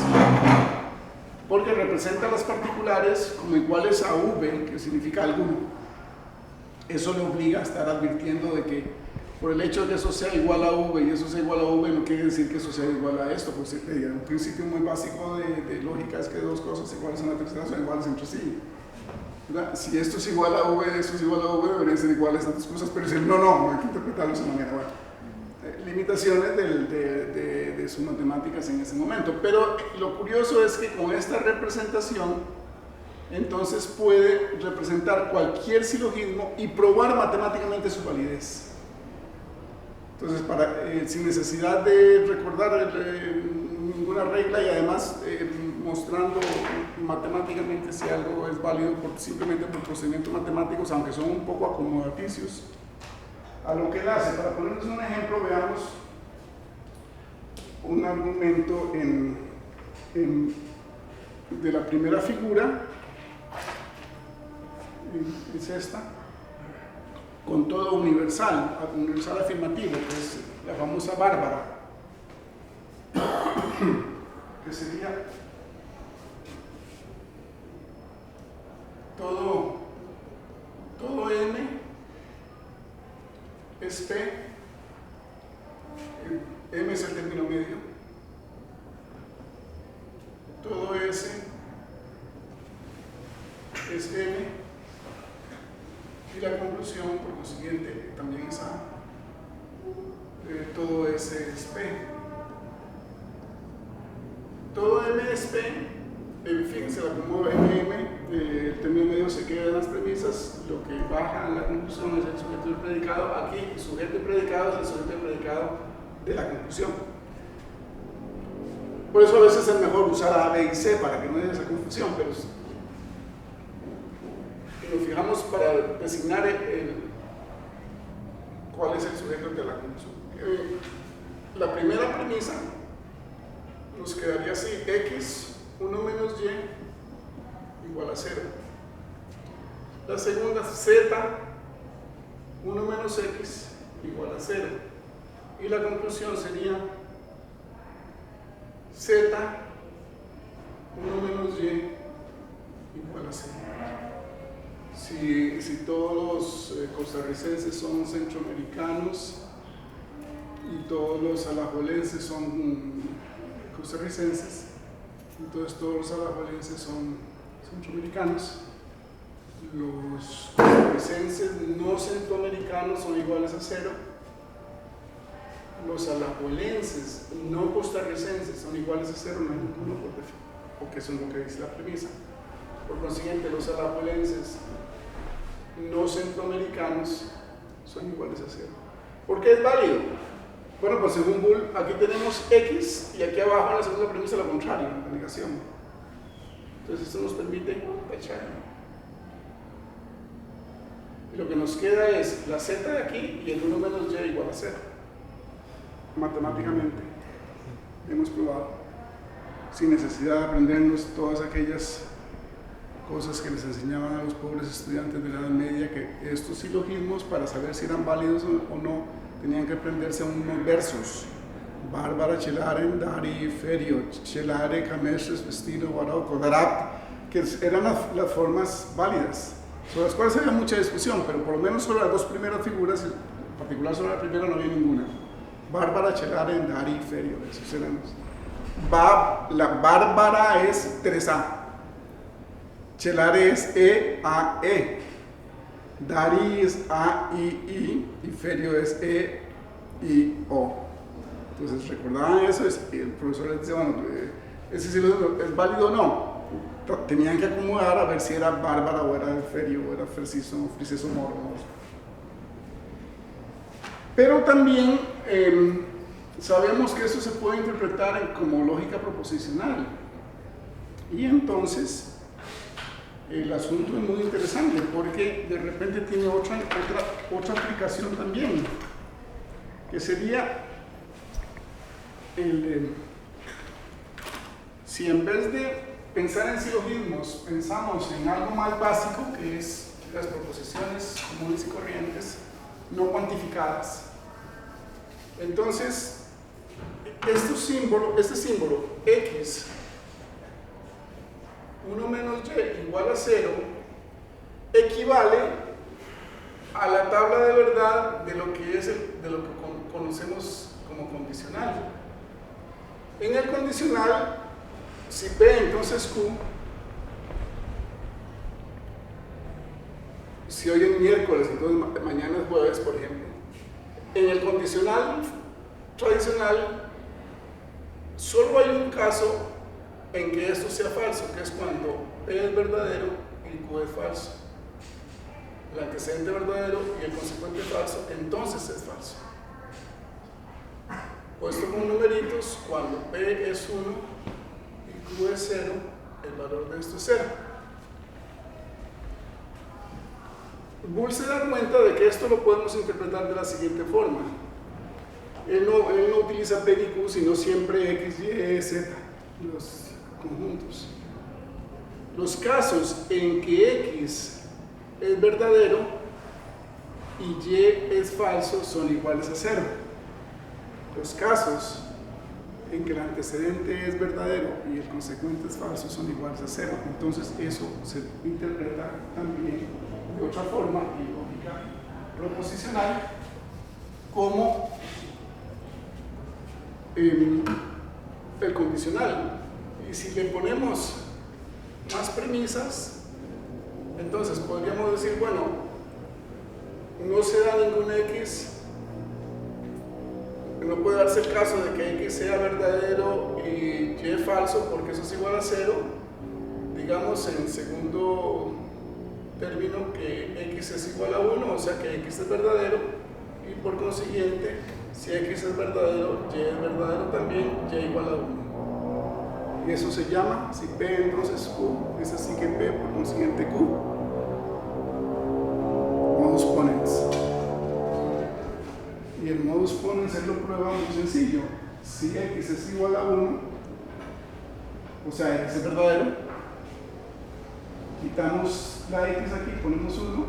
Speaker 1: porque representa las particulares como iguales a V, que significa alguno. Eso le obliga a estar advirtiendo de que por el hecho de que eso sea igual a V y eso sea igual a V, no quiere decir que eso sea igual a esto, pues un principio muy básico de lógica es que dos cosas iguales en la tercera son iguales entre sí. ¿Verdad? Si esto es igual a V, esto es igual a V, deberían ser iguales a otras cosas, pero dicen no, hay que interpretarlo de esa manera. Bueno, limitaciones de sus matemáticas en ese momento, pero lo curioso es que con esta representación entonces puede representar cualquier silogismo y probar matemáticamente su validez. Entonces, sin necesidad de recordar ninguna regla y además mostrando matemáticamente si algo es válido simplemente por procedimientos matemáticos, aunque son un poco acomodaticios a lo que él hace. Para ponerles un ejemplo, veamos un argumento de la primera figura, es esta, con todo universal afirmativo, que es la famosa Bárbara, que sería todo M es P, M es el término medio, todo S es M, y la conclusión, por consiguiente, también es A. Todo S es P. Todo M es P. Fíjense, como el término medio se queda en las premisas, lo que baja en la conclusión es el sujeto del predicado. Aquí, el sujeto y predicado es el sujeto y predicado de la conclusión. Por eso a veces es mejor usar A, B y C para que no haya esa confusión, pero nos fijamos para designar cuál es el sujeto de la conclusión. La primera premisa nos quedaría así: x 1 menos y igual a 0. La segunda, z 1 menos x igual a 0. Y la conclusión sería z 1 menos y igual a 0. Si todos los costarricenses son centroamericanos y todos los alajuelenses son costarricenses, entonces todos los alajuelenses son centroamericanos, los costarricenses no centroamericanos son iguales a 0, los alajuelenses no costarricenses son iguales a 0, no hay ninguno por defecto, porque eso es lo que dice la premisa. Por consiguiente, los alajuelenses no centroamericanos son iguales a 0. ¿Por qué es válido? Bueno, pues según Bull, aquí tenemos x y aquí abajo en la segunda premisa lo contrario, la negación. Entonces esto nos permite tachar. Y lo que nos queda es la z de aquí y el 1 menos y igual a 0. Matemáticamente hemos probado, sin necesidad de aprendernos todas aquellas cosas que les enseñaban a los pobres estudiantes de la Edad Media, que estos silogismos, para saber si eran válidos o no, tenían que aprenderse unos versos: Bárbara, celare, dari, ferio, celare, camestres, vestido, barocco, darap, que eran las formas válidas, sobre las cuales había mucha discusión, pero por lo menos sobre las dos primeras figuras, en particular sobre la primera, no había ninguna. Bárbara, celare, dari, ferio, esos eran los. La Bárbara es 3A. Celare es E-A-E, Dari es A-I-I y Ferio es E-I-O. Entonces, ¿recordaban eso? El profesor les decía, bueno, ¿ese silogismo es válido o no? Tenían que acomodar a ver si era Bárbara o era Ferio o era Freciso Moro. Pero también sabemos que eso se puede interpretar como lógica proposicional. Y entonces el asunto es muy interesante porque de repente tiene otra aplicación también, que sería si en vez de pensar en silogismos, pensamos en algo más básico, que es las proposiciones comunes y corrientes no cuantificadas. Entonces, este símbolo X, 1 menos Y igual a 0, equivale a la tabla de verdad de lo que conocemos como condicional. En el condicional, si P entonces Q, si hoy es miércoles, entonces mañana es jueves, por ejemplo. En el condicional tradicional, solo hay un caso en que esto sea falso, que es cuando P es verdadero y Q es falso. El antecedente verdadero y el consecuente falso, entonces es falso. Puesto con numeritos, cuando P es 1 y Q es 0, el valor de esto es 0. Boole se da cuenta de que esto lo podemos interpretar de la siguiente forma. Él no utiliza P y Q, sino siempre X, Y, Z, los conjuntos. Los casos en que X es verdadero y Y es falso son iguales a 0. Los casos en que el antecedente es verdadero y el consecuente es falso son iguales a 0. Entonces eso se interpreta también de otra forma, en lógica proposicional, como el condicional. Y si le ponemos más premisas, entonces podríamos decir, bueno, no se da ningún X, no puede darse el caso de que X sea verdadero y Y falso, porque eso es igual a 0. Digamos en segundo término que X es igual a 1, o sea que X es verdadero, y por consiguiente, si X es verdadero, Y es verdadero también, Y igual a 1. Y eso se llama, si P entonces Q, es así que P por consiguiente Q, modus ponens. Y el modus ponens él lo prueba muy sencillo. Si X es igual a 1, o sea, X es verdadero, quitamos la X aquí, ponemos 1,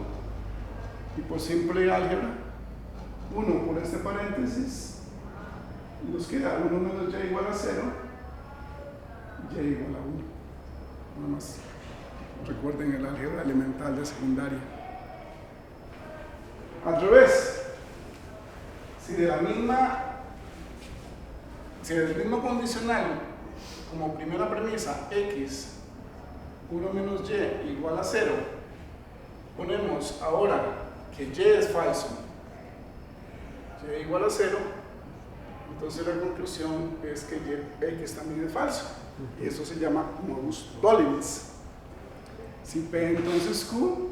Speaker 1: y por simple álgebra, 1 por este paréntesis, nos queda 1 menos Y igual a 0, Y igual a 1. Nada más recuerden el álgebra elemental de secundaria. Al revés, si del mismo condicional, como primera premisa, X, 1 menos Y igual a 0, ponemos ahora que Y es falso, Y igual a 0, entonces la conclusión es que X también es falso, y eso se llama modus tollens. Si P entonces Q,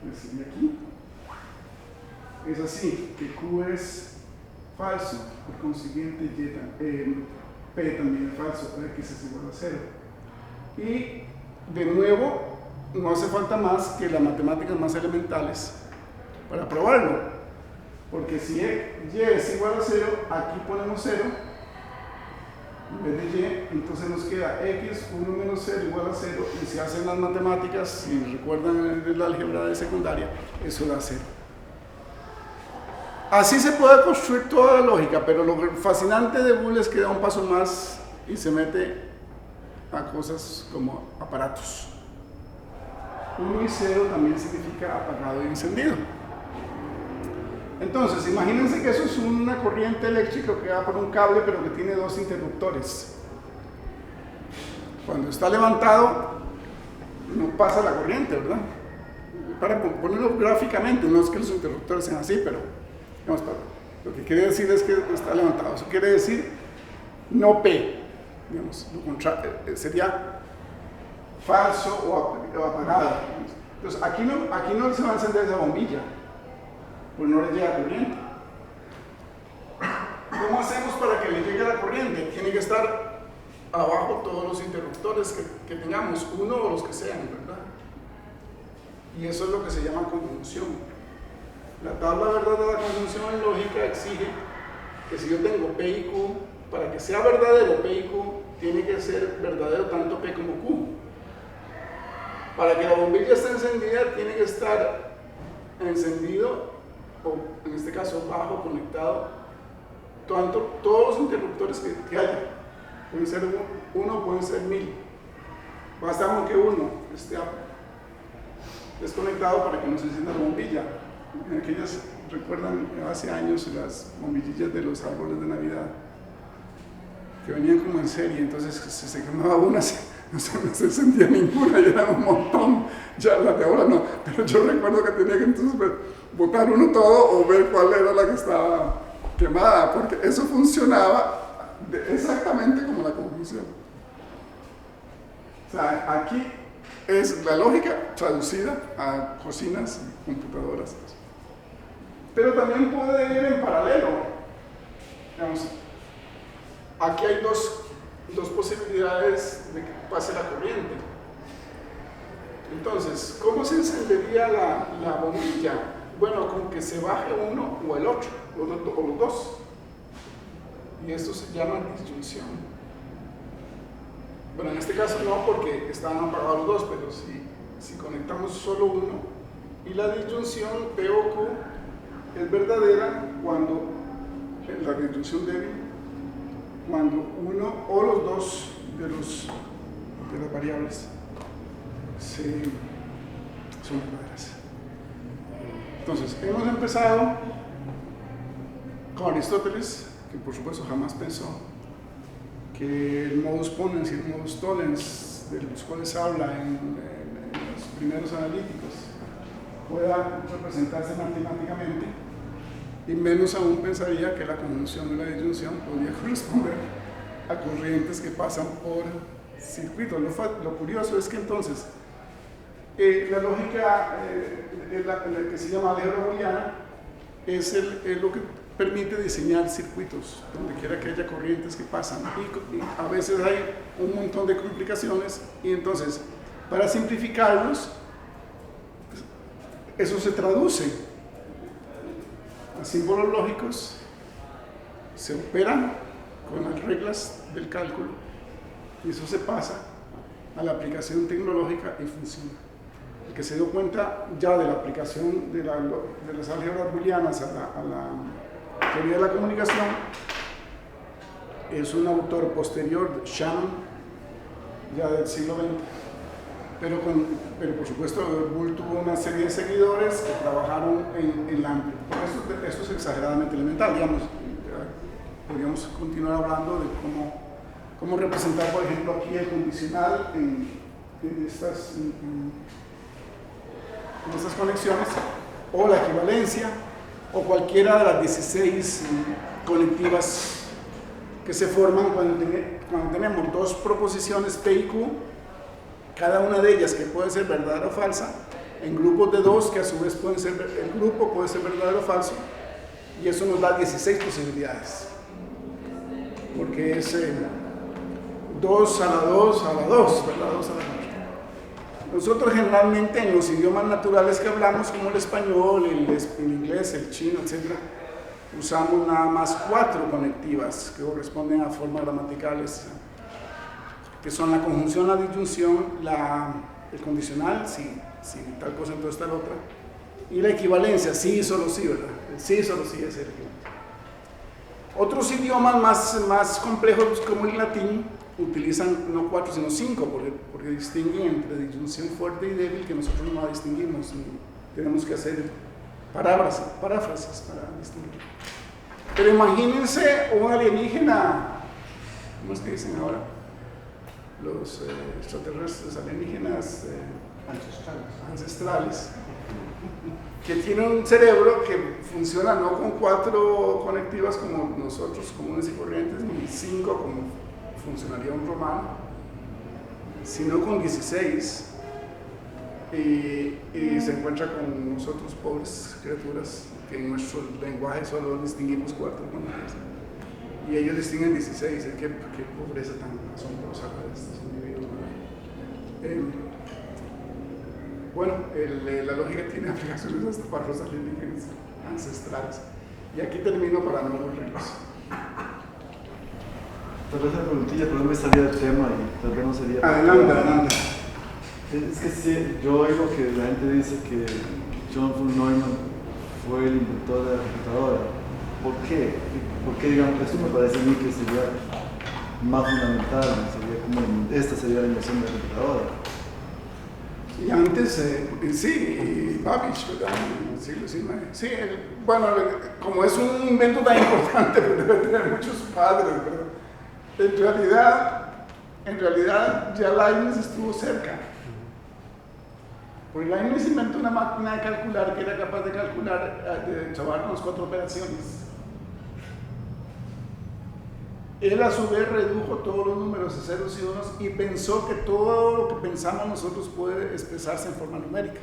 Speaker 1: pues de aquí, es así, que Q es falso, por consiguiente P también es falso, X es igual a 0. Y de nuevo, no hace falta más que las matemáticas más elementales para probarlo, porque si Y es igual a 0, aquí ponemos 0 en vez de Y, entonces nos queda X, 1 menos 0 igual a 0, y si hacen las matemáticas, si recuerdan el álgebra de secundaria, eso da 0. Así se puede construir toda la lógica, pero lo fascinante de Boole es que da un paso más y se mete a cosas como aparatos. 1 y 0 también significa apagado y encendido. Entonces, imagínense que eso es una corriente eléctrica que va por un cable, pero que tiene dos interruptores. Cuando está levantado, no pasa la corriente, ¿verdad? Para ponerlo gráficamente, no es que los interruptores sean así, pero digamos, lo que quiere decir es que está levantado. Eso quiere decir no P, digamos, lo contrario, sería falso o apagado. Entonces, aquí no se va a encender esa bombilla, pues no le llega corriente. ¿Cómo hacemos para que le llegue la corriente? Tiene que estar abajo todos los interruptores que tengamos, uno o los que sean, ¿verdad? Y eso es lo que se llama conjunción. La tabla verdad de la conjunción en lógica exige que si yo tengo P y Q para que sea verdadero P y Q, tiene que ser verdadero tanto P como Q. Para que la bombilla esté encendida, tiene que estar encendido, o en este caso bajo, conectado, todos los interruptores que haya. Pueden ser uno, pueden ser 1000. Basta con que uno esté desconectado para que no se encienda la bombilla. En aquellas, recuerdan hace años las bombillillas de los árboles de Navidad, que venían como en serie, entonces se quemaba una, no se encendía ninguna y eran un montón. Ya las de ahora no, pero yo recuerdo que tenía que entonces botar uno todo o ver cuál era la que estaba quemada, porque eso funcionaba exactamente como la conjunción. O sea, aquí es la lógica traducida a cocinas y computadoras. Pero también puede ir en paralelo. Digamos, aquí hay dos posibilidades de que pase la corriente. Entonces, ¿cómo se encendería la bombilla? Bueno, con que se baje uno o el otro, o los dos. Y esto se llama disyunción. Bueno, en este caso no, porque estaban apagados los dos, pero si conectamos solo uno, y la disyunción P o Q es verdadera cuando, la disyunción débil, cuando uno o los dos de las variables son verdaderas. Entonces, hemos empezado con Aristóteles, que por supuesto jamás pensó que el modus ponens y el modus tollens, de los cuales habla en los primeros analíticos, pueda representarse matemáticamente, y menos aún pensaría que la conjunción de la disyunción podría corresponder a corrientes que pasan por circuitos. Lo curioso es que entonces la lógica la que se llama álgebra booleana es lo que permite diseñar circuitos donde quiera que haya corrientes que pasan, y a veces hay un montón de complicaciones, y entonces para simplificarlos eso se traduce a símbolos lógicos, se operan con las reglas del cálculo y eso se pasa a la aplicación tecnológica y funciona. El que se dio cuenta ya de la aplicación de las álgebras booleanas a la teoría de la comunicación es un autor posterior, Shannon, ya del siglo XX, pero por supuesto Boole tuvo una serie de seguidores que trabajaron en la... Esto es exageradamente elemental, digamos. Podríamos continuar hablando de cómo representar, por ejemplo, aquí el condicional en estas conexiones, o la equivalencia, o cualquiera de las 16 conectivas que se forman cuando tenemos dos proposiciones P y Q, cada una de ellas que puede ser verdadera o falsa, en grupos de dos que a su vez pueden ser, el grupo puede ser verdadero o falso, y eso nos da 16 posibilidades, porque es 2 a la 2 a la 2, ¿verdad? 2 a la 2. Nosotros generalmente en los idiomas naturales que hablamos, como el español, el inglés, el chino, etc., usamos nada más 4 conectivas que corresponden a formas gramaticales, que son la conjunción, la disyunción, el condicional, si tal cosa entonces tal otra, y la equivalencia, sí, solo sí, ¿verdad? El sí, solo sí es el equivalente. Otros idiomas más complejos como el latín utilizan no 4 sino 5 porque distinguen entre disyunción fuerte y débil, que nosotros no distinguimos, tenemos que hacer paráfrasis para distinguir. Pero imagínense un alienígena, ¿cómo es que dicen ahora? Los extraterrestres alienígenas ancestrales, que tienen un cerebro que funciona no con 4 conectivas como nosotros comunes y corrientes, ni 5 como funcionaría un romano, sino con 16, y se encuentra con nosotros pobres criaturas que en nuestro lenguaje solo distinguimos 4 conectivas, y ellos distinguen 16. Qué pobreza tan asombrosa de estos individuos. Bueno, la lógica tiene aplicaciones hasta para los alienígenas ancestrales. Y aquí termino para no aburrirlos.
Speaker 2: Tal vez una preguntilla, pero no me salía del tema y tal vez no sería...
Speaker 1: Adelante.
Speaker 2: Es que sí, yo oigo que la gente dice que John von Neumann fue el inventor de la computadora. ¿Por qué? Porque, digamos, esto me parece a mí que sería más fundamental, sería como, esta sería la invención de la computadora.
Speaker 1: Y antes, sí, Babbage, ¿verdad? En el siglo XIX. Sí, bueno, como es un invento tan importante, pues debe tener muchos padres, ¿verdad? En realidad ya Leibniz estuvo cerca. Porque Leibniz inventó una máquina de calcular que era capaz de calcular, de trabajar con las 4 operaciones. Él a su vez redujo todos los números a ceros y unos y pensó que todo lo que pensamos nosotros puede expresarse en forma numérica.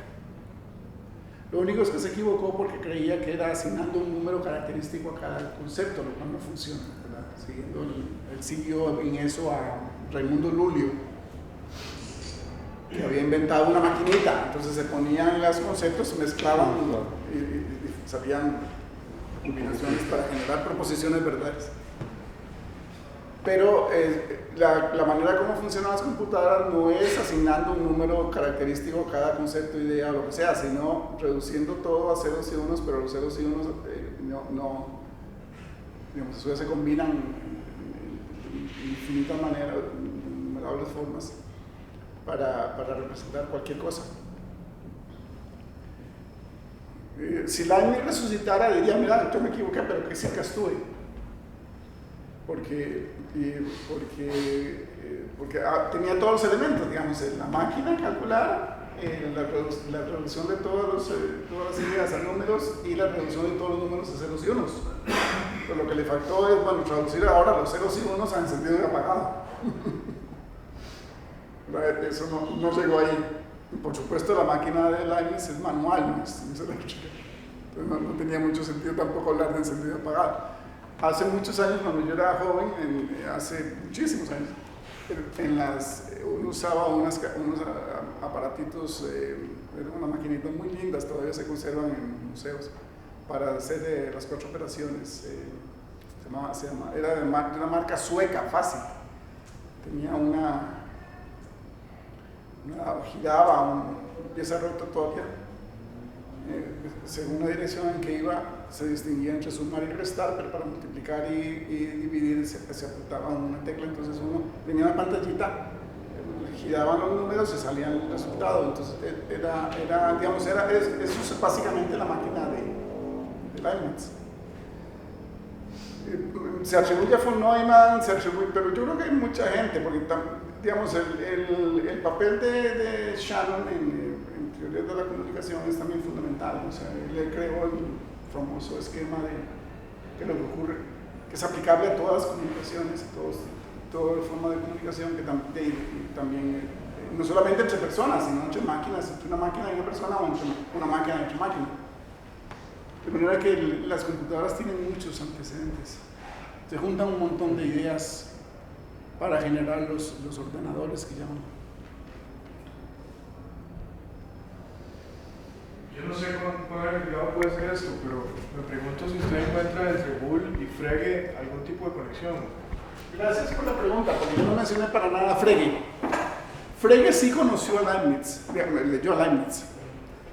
Speaker 1: Lo único es que se equivocó porque creía que era asignando un número característico a cada concepto, lo cual no funciona, ¿verdad? Él siguió en eso a Raimundo Lulio, que había inventado una maquinita, entonces se ponían los conceptos, se mezclaban y salían combinaciones para generar proposiciones verdaderas. Pero la manera como funcionan las computadoras no es asignando un número característico a cada concepto, idea o lo que sea, sino reduciendo todo a ceros y unos, pero los ceros y unos digamos, eso ya se combinan en infinitas maneras, innumerables formas para representar cualquier cosa. Si Leibniz resucitara, diría, mira, yo me equivoqué, pero qué cerca estuve. Porque tenía todos los elementos, digamos, la máquina calcular, la reducción de todas las ideas a números y la reducción de todos los números a ceros y unos. Pero lo que le faltó es, bueno, traducir ahora los ceros y unos a encendido y apagado. Eso no llegó ahí. Por supuesto, la máquina de Leibniz es manual, no es eléctrica. Entonces no tenía mucho sentido tampoco hablar de encendido y apagado. Hace muchos años, cuando yo era joven, hace muchísimos años, uno usaba unos aparatitos, eran unas maquinitas muy lindas, todavía se conservan en museos, para hacer las 4 operaciones. Era de una marca sueca, fácil. Tenía giraba una pieza rotatoria. Según la dirección en que iba, se distinguía entre sumar y restar, pero para multiplicar y dividir se apretaba una tecla, entonces uno tenía una pantallita, giraban los números y salían el resultado. Entonces eso es básicamente la máquina de Leibniz. Se atribuye a von Neumann, pero yo creo que hay mucha gente, porque digamos, el papel de Shannon en teoría de la comunicación es también fundamental. O sea, él creó el famoso esquema de lo que ocurre, que es aplicable a todas las comunicaciones, toda forma de comunicación, que también no solamente entre personas, sino entre máquinas, entre una máquina y una persona, o entre una máquina y otra máquina. De manera que las computadoras tienen muchos antecedentes. Se juntan un montón de ideas para generar los ordenadores que llaman.
Speaker 3: Yo no sé cuán arriesgado puede ser esto, pero me pregunto si usted encuentra entre Boole y Frege algún tipo de conexión.
Speaker 1: Gracias por la pregunta, porque yo no mencioné para nada a Frege. Frege sí conoció a Leibniz, leyó a Leibniz,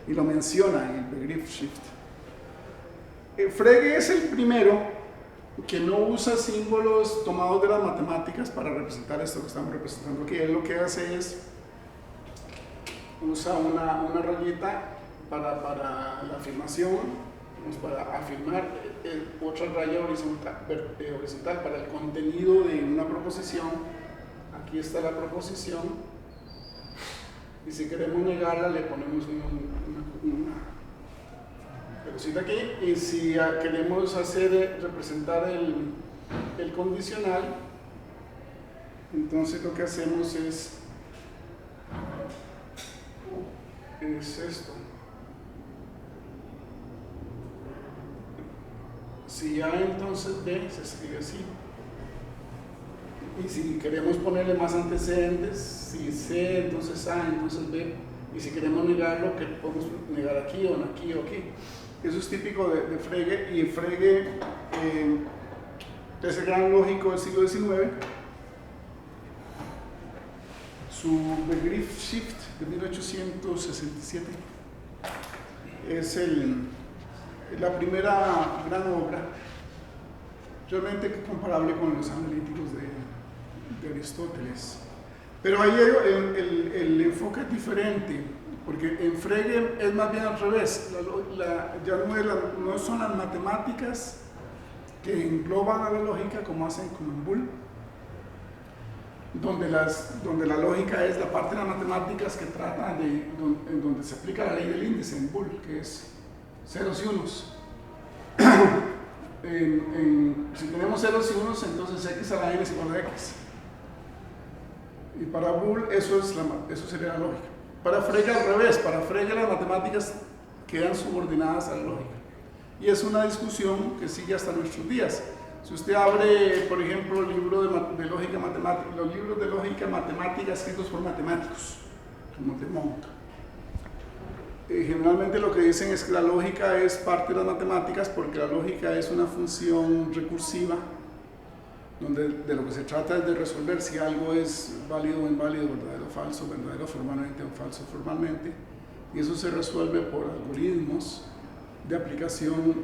Speaker 1: y lo menciona en el Begriffsschrift. Frege es el primero que no usa símbolos tomados de las matemáticas para representar esto que estamos representando aquí. Él lo que hace es, usa una rayita para la afirmación, para afirmar, otra raya horizontal para el contenido de una proposición. Aquí está la proposición, y si queremos negarla le ponemos una pelucita aquí, y si queremos representar el condicional, entonces lo que hacemos es esto. Si A, entonces B se escribe así. Y si queremos ponerle más antecedentes, si C, entonces A, entonces B. Y si queremos negarlo, que podemos negar aquí o aquí o aquí. Eso es típico de Frege, y Frege es el gran lógico del siglo XIX, Su Begriffsschrift de 1867 es la primera gran obra realmente comparable con los analíticos de Aristóteles. Pero ahí el enfoque es diferente, porque en Frege es más bien al revés. Ya no son las matemáticas que engloban a la lógica como hacen como en Boole, donde la lógica es la parte de las matemáticas que trata en donde se aplica la ley del índice en Boole, que es ceros y unos. Si tenemos ceros y unos, entonces x a la n es igual a x. Y para Boole eso sería la lógica. Para Frege al revés, para Frege las matemáticas quedan subordinadas a la lógica. Y es una discusión que sigue hasta nuestros días. Si usted abre, por ejemplo, el libro de lógica matemática, los libros de lógica matemática escritos por matemáticos, como de Monk, generalmente lo que dicen es que la lógica es parte de las matemáticas porque la lógica es una función recursiva donde de lo que se trata es de resolver si algo es válido o inválido, verdadero o falso, verdadero formalmente o falso formalmente, y eso se resuelve por algoritmos de aplicación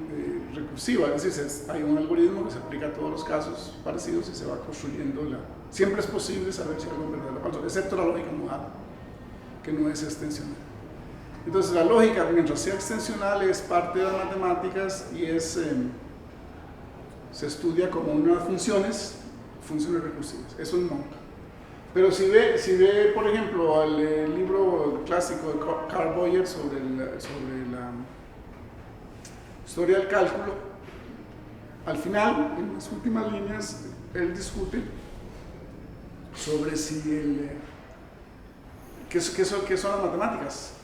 Speaker 1: recursiva, es decir, hay un algoritmo que se aplica a todos los casos parecidos y se va construyendo siempre es posible saber si algo es verdadero o falso, excepto la lógica modal, que no es extensional. Entonces la lógica, mientras sea extensional, es parte de las matemáticas y se estudia como unas funciones recursivas, eso es Monk. Pero si ve por ejemplo, el libro clásico de Carl Boyer sobre la historia del cálculo, al final, en las últimas líneas, él discute sobre qué son las matemáticas.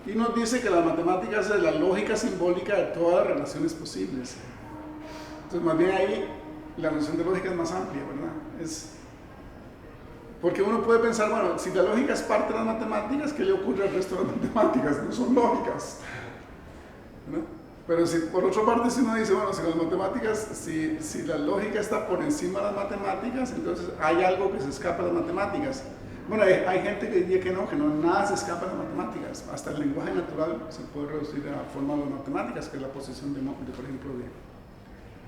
Speaker 1: Y nos dice que las matemáticas es la lógica simbólica de todas las relaciones posibles. Entonces, más bien ahí, la noción de lógica es más amplia, ¿verdad? Porque uno puede pensar, bueno, si la lógica es parte de las matemáticas, ¿qué le ocurre al resto de las matemáticas? No son lógicas, ¿no? Pero por otra parte, si uno dice, bueno, si las matemáticas, si la lógica está por encima de las matemáticas, entonces hay algo que se escapa de las matemáticas. Bueno, hay gente que diría que no, nada se escapa de las matemáticas. Hasta el lenguaje natural se puede reducir a la forma de las matemáticas, que es la posición por ejemplo, de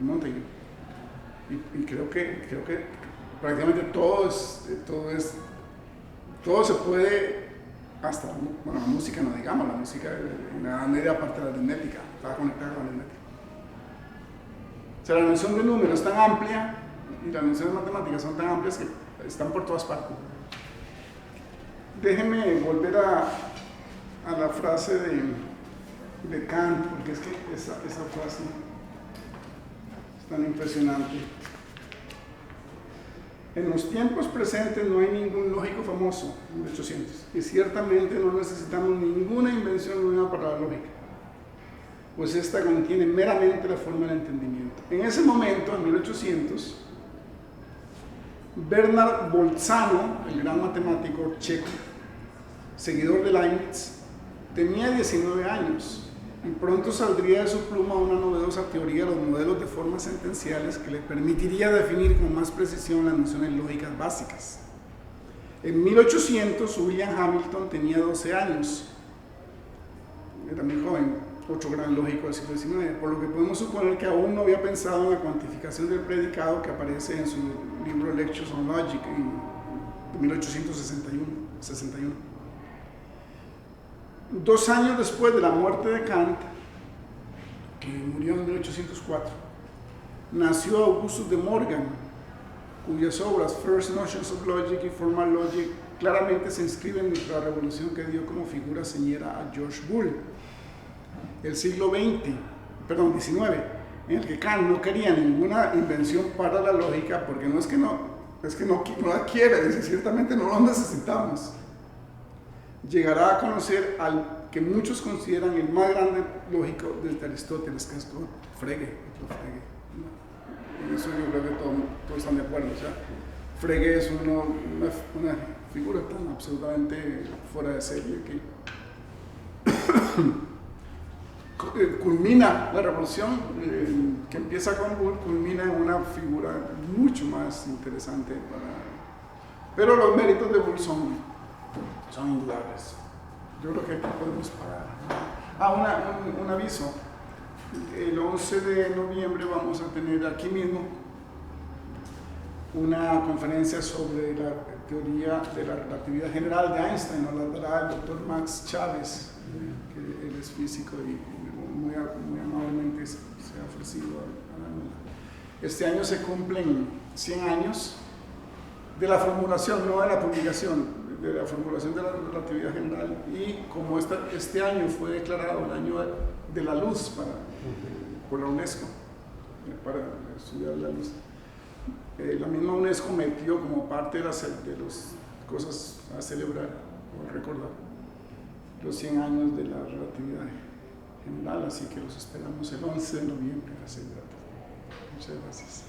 Speaker 1: Montague. Y creo que prácticamente todo se puede, hasta, bueno, la música no digamos, la música en la media parte de la aritmética, está conectada con la aritmética. O sea, la noción de números es tan amplia y las nociones de matemáticas son tan amplias que están por todas partes. Déjenme volver a la frase de Kant, porque es que esa frase es tan impresionante. En los tiempos presentes no hay ningún lógico famoso, 1800, y ciertamente no necesitamos ninguna invención nueva para la lógica, pues esta contiene meramente la forma del entendimiento. En ese momento, en 1800, Bernard Bolzano, el gran matemático checo, seguidor de Leibniz, tenía 19 años y pronto saldría de su pluma una novedosa teoría de los modelos de formas sentenciales que le permitiría definir con más precisión las nociones lógicas básicas. En 1800, William Hamilton tenía 12 años, era muy joven, otro gran lógico del siglo XIX, por lo que podemos suponer que aún no había pensado en la cuantificación del predicado que aparece en su libro Lectures on Logic en 1861. 2 años después de la muerte de Kant, que murió en 1804, nació Augustus de Morgan, cuyas obras First Notions of Logic y Formal Logic claramente se inscriben en la revolución que dio como figura señera a George Boole. El siglo XIX, en el que Kant no quería ninguna invención para la lógica, porque no la quiere, dice, ciertamente no lo necesitamos. Llegará a conocer al que muchos consideran el más grande lógico desde Aristóteles, que es Frege. En eso yo creo que todos están de acuerdo. O sea, Frege es una figura tan absolutamente fuera de serie que culmina la revolución, que empieza con Boole, culmina en una figura mucho más interesante. Pero los méritos de Boole son son indudables. Yo creo que aquí podemos parar. Un aviso. El 11 de noviembre vamos a tener aquí mismo una conferencia sobre la teoría de la relatividad general de Einstein. Nos la dará el doctor Max Chávez, que él es físico y muy amablemente se ha ofrecido a darnos. Este año se cumplen 100 años de la formulación, no de la publicación, de la formulación de la relatividad general, y como este año fue declarado el año de la luz por la UNESCO, para estudiar la luz, la misma UNESCO metió como parte de las cosas a celebrar o recordar los 100 años de la relatividad general, así que los esperamos el 11 de noviembre a celebrar. Muchas gracias.